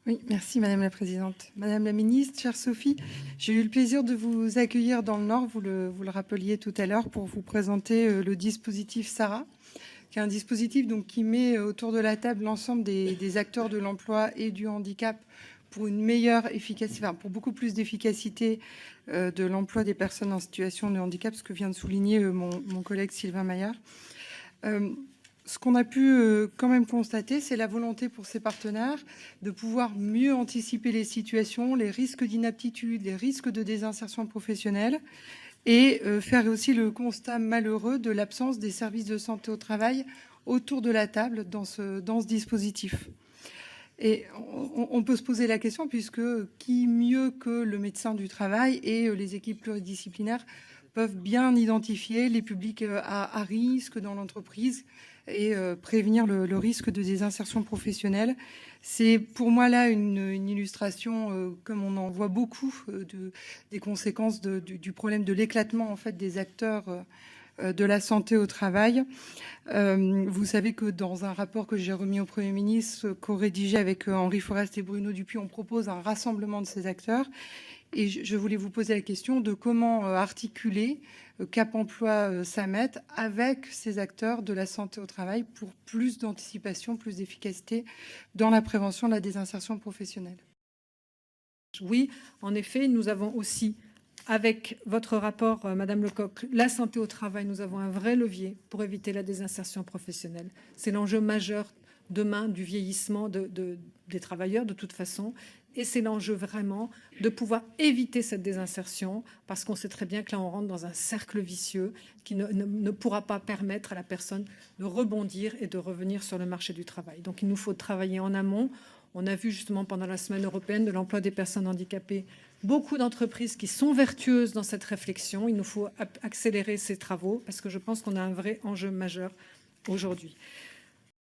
Oui, merci Madame la Présidente. Madame la Ministre, chère Sophie, j'ai eu le plaisir de vous accueillir dans le Nord, vous le rappeliez tout à l'heure, pour vous présenter le dispositif Sarah, qui est un dispositif donc, qui met autour de la table l'ensemble des acteurs de l'emploi et du handicap pour une meilleure efficacité, enfin, pour beaucoup plus d'efficacité de l'emploi des personnes en situation de handicap, ce que vient de souligner mon collègue Sylvain Maillard. Ce qu'on a pu quand même constater, c'est la volonté pour ces partenaires de pouvoir mieux anticiper les situations, les risques d'inaptitude, les risques de désinsertion professionnelle et faire aussi le constat malheureux de l'absence des services de santé au travail autour de la table dans ce dispositif. Et on peut se poser la question, puisque qui mieux que le médecin du travail et les équipes pluridisciplinaires peuvent bien identifier les publics à risque dans l'entreprise et prévenir le risque de désinsertion professionnelle. C'est pour moi là une illustration, comme on en voit beaucoup, des conséquences du problème de l'éclatement en fait des acteurs de la santé au travail. Vous savez que dans un rapport que j'ai remis au Premier ministre, co-rédigé avec Henri Forest et Bruno Dupuis, on propose un rassemblement de ces acteurs. Et je voulais vous poser la question de comment articuler Cap Emploi Samet avec ces acteurs de la santé au travail pour plus d'anticipation, plus d'efficacité dans la prévention de la désinsertion professionnelle. Oui, en effet, nous avons aussi, avec votre rapport, Madame Lecoq, la santé au travail, nous avons un vrai levier pour éviter la désinsertion professionnelle. C'est l'enjeu majeur demain du vieillissement des travailleurs, de toute façon. Et c'est l'enjeu vraiment de pouvoir éviter cette désinsertion, parce qu'on sait très bien que là, on rentre dans un cercle vicieux qui ne pourra pas permettre à la personne de rebondir et de revenir sur le marché du travail. Donc, il nous faut travailler en amont. On a vu justement pendant la semaine européenne de l'emploi des personnes handicapées beaucoup d'entreprises qui sont vertueuses dans cette réflexion. Il nous faut accélérer ces travaux parce que je pense qu'on a un vrai enjeu majeur aujourd'hui.